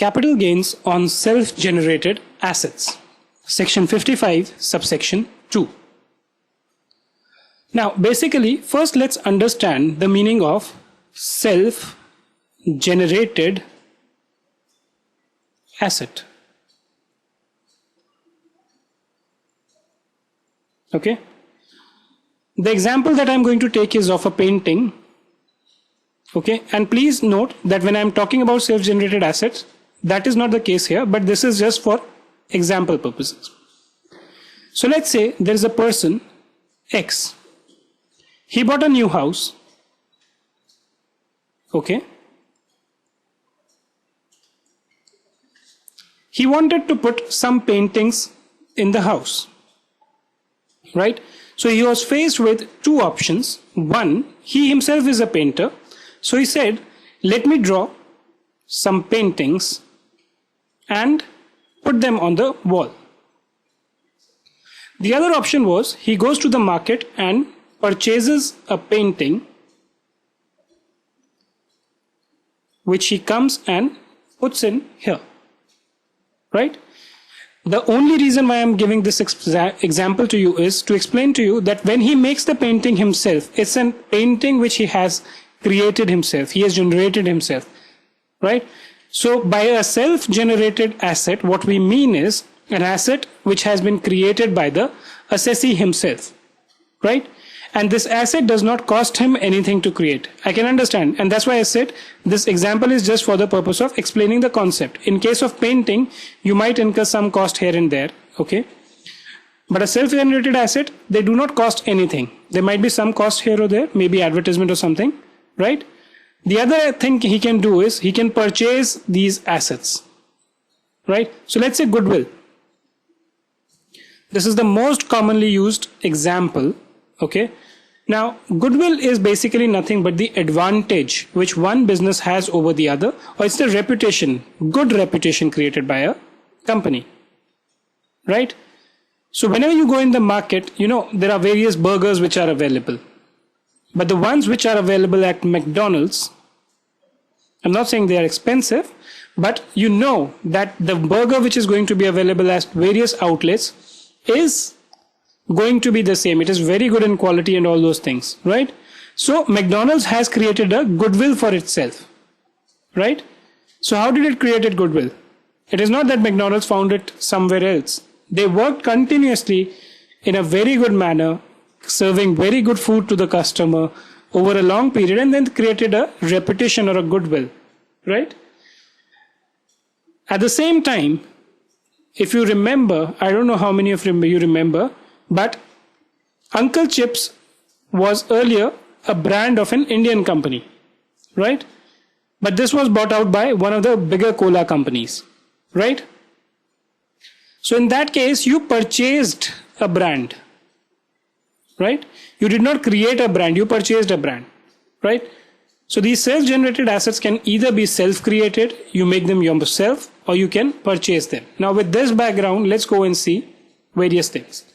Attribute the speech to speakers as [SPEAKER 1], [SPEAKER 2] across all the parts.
[SPEAKER 1] Capital gains on self-generated assets. Section 55, subsection 2. Now, basically, first let's understand the meaning of self-generated asset. Okay. The example that I'm going to take is of a painting. Okay. And please note that when I'm talking about self-generated assets, that is not the case here, but this is just for example purposes. So let's say there is a person X. He bought a new house. Okay. He wanted to put some paintings in the house. Right. So he was faced with two options. One, he himself is a painter. So he said, let me draw some paintings and put them on the wall. The other option was he goes to the market and purchases a painting which he comes and puts in here. Right? The only reason why I'm giving this example to you is to explain to you that when he makes the painting himself, it's a painting which he has created himself. He has generated himself. Right? So by a self-generated asset, what we mean is an asset which has been created by the assessee himself. Right? And this asset does not cost him anything to create. I can understand. And that's why I said this example is just for the purpose of explaining the concept. In case of painting, you might incur some cost here and there. Okay. But a self-generated asset, they do not cost anything. There might be some cost here or there, maybe advertisement or something. Right? The other thing he can do is he can purchase these assets. Right? So let's say goodwill. This is the most commonly used example. Okay. Now, goodwill is basically nothing but the advantage which one business has over the other, or it's the reputation, good reputation created by a company. Right? So whenever you go in the market, you know, there are various burgers which are available. But the ones which are available at McDonald's, I'm not saying they are expensive, but you know that the burger which is going to be available at various outlets is going to be the same. It is very good in quality and all those things, right? So McDonald's has created a goodwill for itself, right? So how did it create a goodwill? It is not that McDonald's found it somewhere else. They worked continuously in a very good manner, serving very good food to the customer over a long period, and then created a reputation or a goodwill, right? At the same time, if you remember, I don't know how many of you remember, but Uncle Chips was earlier a brand of an Indian company, right? But this was bought out by one of the bigger cola companies, right? So in that case, you purchased a brand, right? You did not create a brand, you purchased a brand, right? So these self-generated assets can either be self-created, you make them yourself, or you can purchase them. Now with this background, let's go and see various things.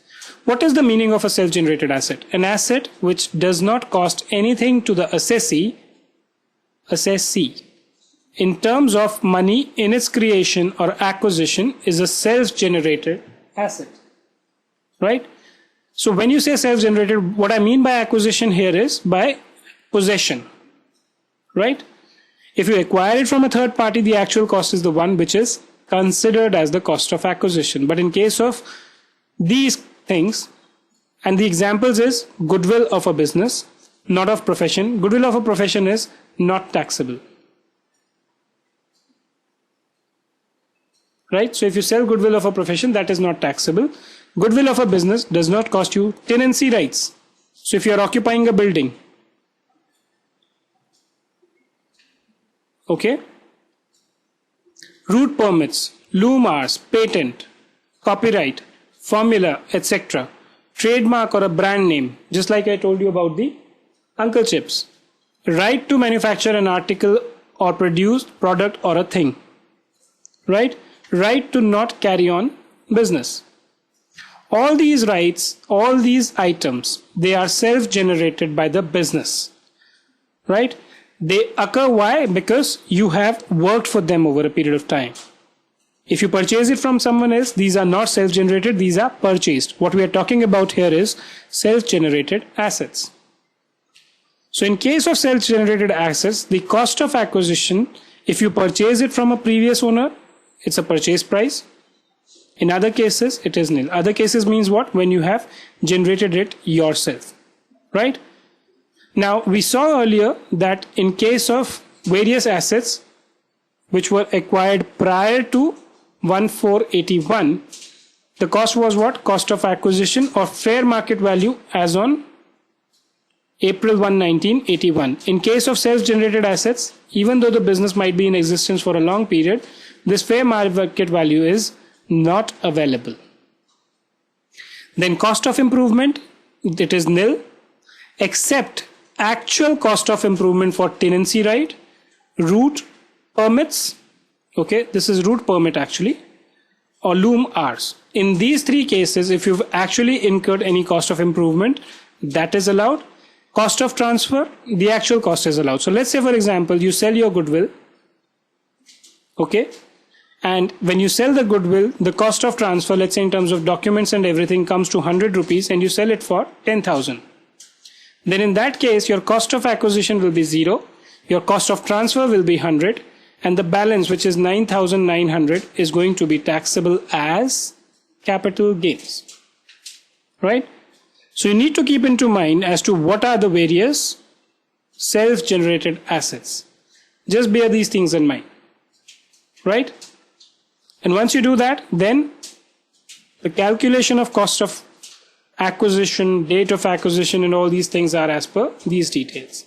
[SPEAKER 1] What is the meaning of a self-generated asset? An asset which does not cost anything to the assessee in terms of money in its creation or acquisition is a self-generated asset, right? So when you say self-generated, what I mean by acquisition here is by possession, right? If you acquire it from a third party, the actual cost is the one which is considered as the cost of acquisition. But in case of these things, and the examples is goodwill of a business, not of profession. Goodwill of a profession is not taxable. Right? So if you sell goodwill of a profession, that is not taxable. Goodwill of a business does not cost you tenancy rights. So if you are occupying a building, okay, route permits, loom hours, patent, copyright, formula, etc., trademark or a brand name, just like I told you about the Uncle Chips, right to manufacture an article or produce product or a thing, right? Right to not carry on business. All these rights, all these items, they are self-generated by the business, right? They occur why? Because you have worked for them over a period of time. If you purchase it from someone else, these are not self-generated, these are purchased. What we are talking about here is self-generated assets. So in case of self-generated assets, the cost of acquisition, if you purchase it from a previous owner, it's a purchase price. In other cases, it is nil. Other cases means what? When you have generated it yourself, right? Now, we saw earlier that in case of various assets which were acquired prior to 1481, the cost was what? Cost of acquisition or fair market value as on April 1, 1981. In case of self-generated assets, even though the business might be in existence for a long period, this fair market value is not available. Then cost of improvement, it is nil, except actual cost of improvement for tenancy right, route permits, okay, this is route permit actually, or loom hours. In these three cases, if you've actually incurred any cost of improvement, that is allowed. Cost of transfer, the actual cost is allowed. So let's say, for example, you sell your goodwill, okay, and when you sell the goodwill, the cost of transfer, let's say in terms of documents and everything, comes to 100 rupees and you sell it for 10,000. Then in that case, your cost of acquisition will be 0, your cost of transfer will be 100, and the balance, which is 9,900, is going to be taxable as capital gains, right? So you need to keep into mind as to what are the various self-generated assets. Just bear these things in mind, right? And once you do that, then the calculation of cost of acquisition, date of acquisition, and all these things are as per these details.